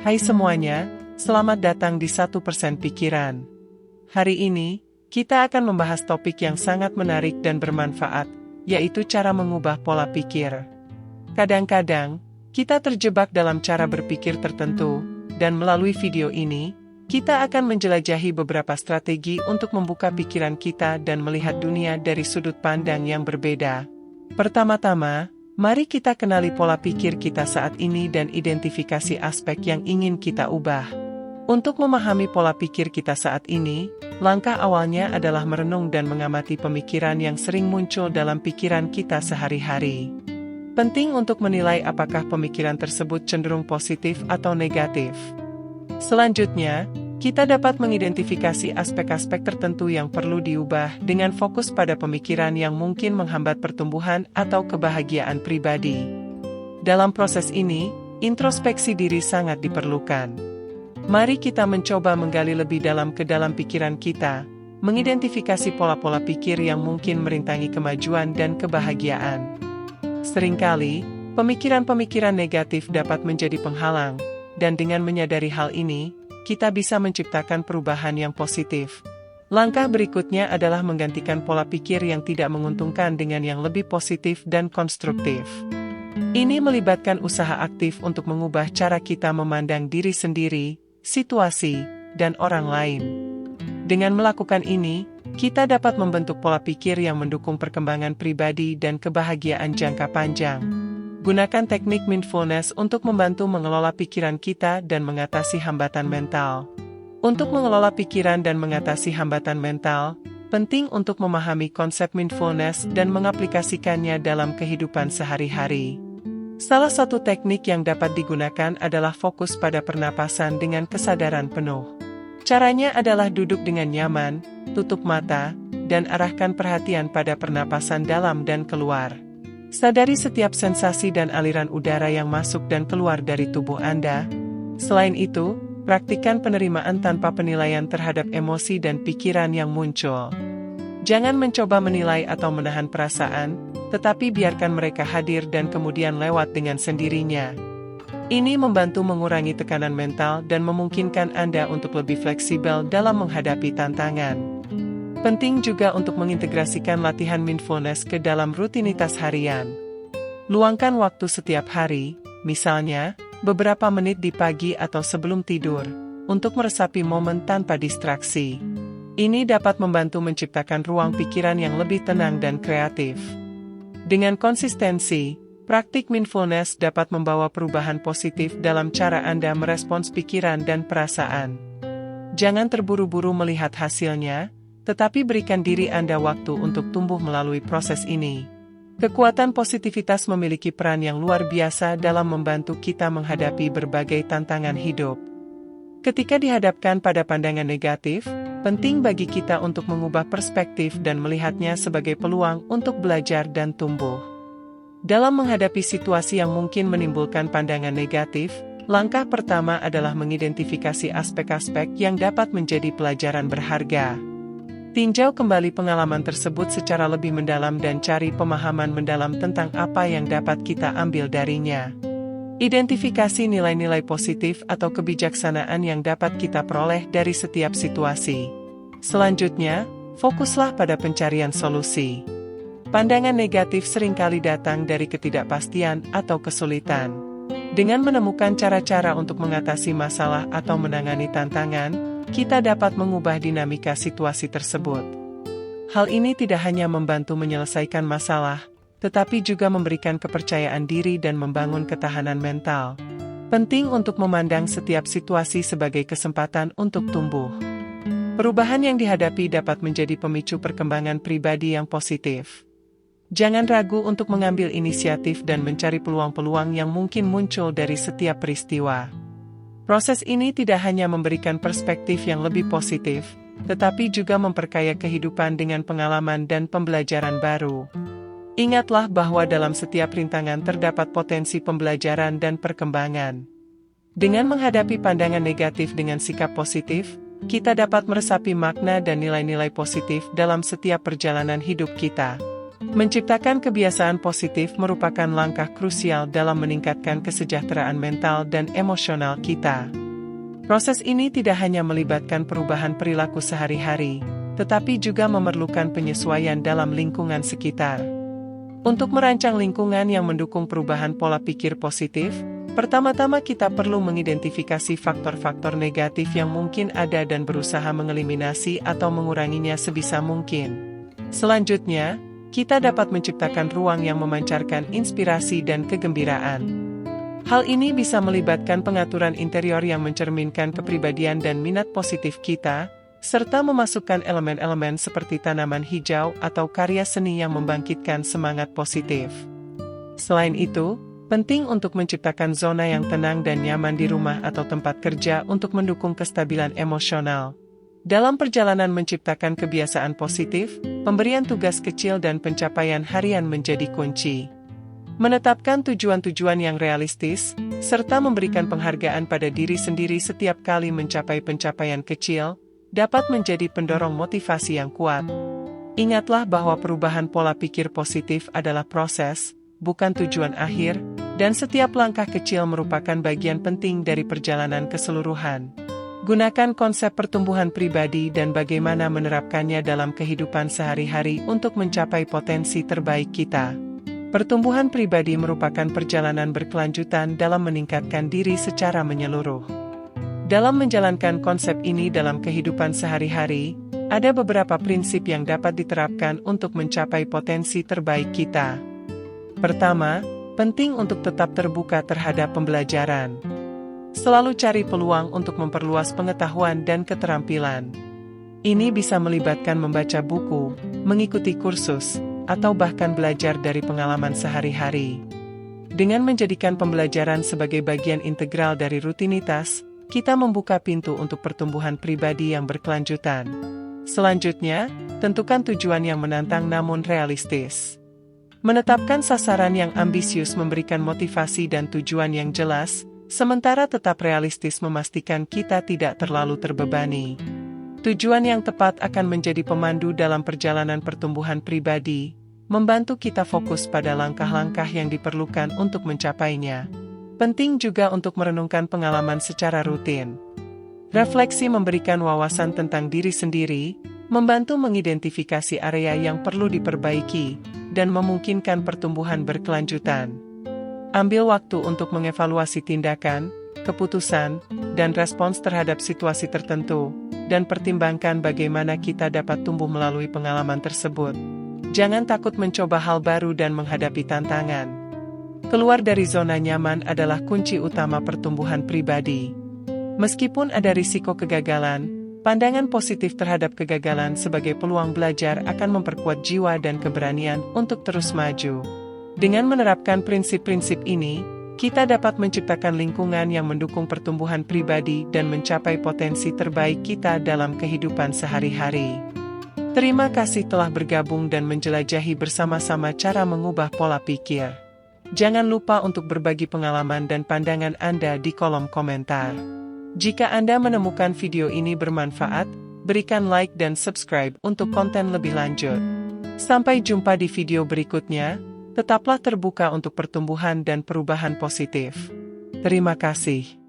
Hai semuanya, selamat datang di 1% Pikiran. Hari ini, kita akan membahas topik yang sangat menarik dan bermanfaat, yaitu cara mengubah pola pikir. Kadang-kadang, kita terjebak dalam cara berpikir tertentu, dan melalui video ini, kita akan menjelajahi beberapa strategi untuk membuka pikiran kita dan melihat dunia dari sudut pandang yang berbeda. Pertama-tama, mari kita kenali pola pikir kita saat ini dan identifikasi aspek yang ingin kita ubah. Untuk memahami pola pikir kita saat ini, langkah awalnya adalah merenung dan mengamati pemikiran yang sering muncul dalam pikiran kita sehari-hari. Penting untuk menilai apakah pemikiran tersebut cenderung positif atau negatif. Selanjutnya, kita dapat mengidentifikasi aspek-aspek tertentu yang perlu diubah dengan fokus pada pemikiran yang mungkin menghambat pertumbuhan atau kebahagiaan pribadi. Dalam proses ini, introspeksi diri sangat diperlukan. Mari kita mencoba menggali lebih dalam ke dalam pikiran kita, mengidentifikasi pola-pola pikir yang mungkin merintangi kemajuan dan kebahagiaan. Seringkali, pemikiran-pemikiran negatif dapat menjadi penghalang, dan dengan menyadari hal ini, kita bisa menciptakan perubahan yang positif. Langkah berikutnya adalah menggantikan pola pikir yang tidak menguntungkan dengan yang lebih positif dan konstruktif. Ini melibatkan usaha aktif untuk mengubah cara kita memandang diri sendiri, situasi, dan orang lain. Dengan melakukan ini, kita dapat membentuk pola pikir yang mendukung perkembangan pribadi dan kebahagiaan jangka panjang. Gunakan teknik mindfulness untuk membantu mengelola pikiran kita dan mengatasi hambatan mental. Untuk mengelola pikiran dan mengatasi hambatan mental, penting untuk memahami konsep mindfulness dan mengaplikasikannya dalam kehidupan sehari-hari. Salah satu teknik yang dapat digunakan adalah fokus pada pernapasan dengan kesadaran penuh. Caranya adalah duduk dengan nyaman, tutup mata, dan arahkan perhatian pada pernapasan dalam dan keluar. Sadari setiap sensasi dan aliran udara yang masuk dan keluar dari tubuh Anda. Selain itu, praktikkan penerimaan tanpa penilaian terhadap emosi dan pikiran yang muncul. Jangan mencoba menilai atau menahan perasaan, tetapi biarkan mereka hadir dan kemudian lewat dengan sendirinya. Ini membantu mengurangi tekanan mental dan memungkinkan Anda untuk lebih fleksibel dalam menghadapi tantangan. Penting juga untuk mengintegrasikan latihan mindfulness ke dalam rutinitas harian. Luangkan waktu setiap hari, misalnya, beberapa menit di pagi atau sebelum tidur, untuk meresapi momen tanpa distraksi. Ini dapat membantu menciptakan ruang pikiran yang lebih tenang dan kreatif. Dengan konsistensi, praktik mindfulness dapat membawa perubahan positif dalam cara Anda merespons pikiran dan perasaan. Jangan terburu-buru melihat hasilnya, tetapi berikan diri Anda waktu untuk tumbuh melalui proses ini. Kekuatan positivitas memiliki peran yang luar biasa dalam membantu kita menghadapi berbagai tantangan hidup. Ketika dihadapkan pada pandangan negatif, penting bagi kita untuk mengubah perspektif dan melihatnya sebagai peluang untuk belajar dan tumbuh. Dalam menghadapi situasi yang mungkin menimbulkan pandangan negatif, langkah pertama adalah mengidentifikasi aspek-aspek yang dapat menjadi pelajaran berharga. Tinjau kembali pengalaman tersebut secara lebih mendalam dan cari pemahaman mendalam tentang apa yang dapat kita ambil darinya. Identifikasi nilai-nilai positif atau kebijaksanaan yang dapat kita peroleh dari setiap situasi. Selanjutnya, fokuslah pada pencarian solusi. Pandangan negatif seringkali datang dari ketidakpastian atau kesulitan. Dengan menemukan cara-cara untuk mengatasi masalah atau menangani tantangan, kita dapat mengubah dinamika situasi tersebut. Hal ini tidak hanya membantu menyelesaikan masalah, tetapi juga memberikan kepercayaan diri dan membangun ketahanan mental. Penting untuk memandang setiap situasi sebagai kesempatan untuk tumbuh. Perubahan yang dihadapi dapat menjadi pemicu perkembangan pribadi yang positif. Jangan ragu untuk mengambil inisiatif dan mencari peluang-peluang yang mungkin muncul dari setiap peristiwa. Proses ini tidak hanya memberikan perspektif yang lebih positif, tetapi juga memperkaya kehidupan dengan pengalaman dan pembelajaran baru. Ingatlah bahwa dalam setiap rintangan terdapat potensi pembelajaran dan perkembangan. Dengan menghadapi pandangan negatif dengan sikap positif, kita dapat meresapi makna dan nilai-nilai positif dalam setiap perjalanan hidup kita. Menciptakan kebiasaan positif merupakan langkah krusial dalam meningkatkan kesejahteraan mental dan emosional kita. Proses ini tidak hanya melibatkan perubahan perilaku sehari-hari, tetapi juga memerlukan penyesuaian dalam lingkungan sekitar. Untuk merancang lingkungan yang mendukung perubahan pola pikir positif, pertama-tama kita perlu mengidentifikasi faktor-faktor negatif yang mungkin ada dan berusaha mengeliminasi atau menguranginya sebisa mungkin. Selanjutnya, kita dapat menciptakan ruang yang memancarkan inspirasi dan kegembiraan. Hal ini bisa melibatkan pengaturan interior yang mencerminkan kepribadian dan minat positif kita, serta memasukkan elemen-elemen seperti tanaman hijau atau karya seni yang membangkitkan semangat positif. Selain itu, penting untuk menciptakan zona yang tenang dan nyaman di rumah atau tempat kerja untuk mendukung kestabilan emosional. Dalam perjalanan menciptakan kebiasaan positif, pemberian tugas kecil dan pencapaian harian menjadi kunci. Menetapkan tujuan-tujuan yang realistis, serta memberikan penghargaan pada diri sendiri setiap kali mencapai pencapaian kecil, dapat menjadi pendorong motivasi yang kuat. Ingatlah bahwa perubahan pola pikir positif adalah proses, bukan tujuan akhir, dan setiap langkah kecil merupakan bagian penting dari perjalanan keseluruhan. Gunakan konsep pertumbuhan pribadi dan bagaimana menerapkannya dalam kehidupan sehari-hari untuk mencapai potensi terbaik kita. Pertumbuhan pribadi merupakan perjalanan berkelanjutan dalam meningkatkan diri secara menyeluruh. Dalam menjalankan konsep ini dalam kehidupan sehari-hari, ada beberapa prinsip yang dapat diterapkan untuk mencapai potensi terbaik kita. Pertama, penting untuk tetap terbuka terhadap pembelajaran. Selalu cari peluang untuk memperluas pengetahuan dan keterampilan. Ini bisa melibatkan membaca buku, mengikuti kursus, atau bahkan belajar dari pengalaman sehari-hari. Dengan menjadikan pembelajaran sebagai bagian integral dari rutinitas, kita membuka pintu untuk pertumbuhan pribadi yang berkelanjutan. Selanjutnya, tentukan tujuan yang menantang namun realistis. Menetapkan sasaran yang ambisius memberikan motivasi dan tujuan yang jelas, sementara tetap realistis memastikan kita tidak terlalu terbebani. Tujuan yang tepat akan menjadi pemandu dalam perjalanan pertumbuhan pribadi, membantu kita fokus pada langkah-langkah yang diperlukan untuk mencapainya. Penting juga untuk merenungkan pengalaman secara rutin. Refleksi memberikan wawasan tentang diri sendiri, membantu mengidentifikasi area yang perlu diperbaiki, dan memungkinkan pertumbuhan berkelanjutan. Ambil waktu untuk mengevaluasi tindakan, keputusan, dan respons terhadap situasi tertentu, dan pertimbangkan bagaimana kita dapat tumbuh melalui pengalaman tersebut. Jangan takut mencoba hal baru dan menghadapi tantangan. Keluar dari zona nyaman adalah kunci utama pertumbuhan pribadi. Meskipun ada risiko kegagalan, pandangan positif terhadap kegagalan sebagai peluang belajar akan memperkuat jiwa dan keberanian untuk terus maju. Dengan menerapkan prinsip-prinsip ini, kita dapat menciptakan lingkungan yang mendukung pertumbuhan pribadi dan mencapai potensi terbaik kita dalam kehidupan sehari-hari. Terima kasih telah bergabung dan menjelajahi bersama-sama cara mengubah pola pikir. Jangan lupa untuk berbagi pengalaman dan pandangan Anda di kolom komentar. Jika Anda menemukan video ini bermanfaat, berikan like dan subscribe untuk konten lebih lanjut. Sampai jumpa di video berikutnya, tetaplah terbuka untuk pertumbuhan dan perubahan positif. Terima kasih.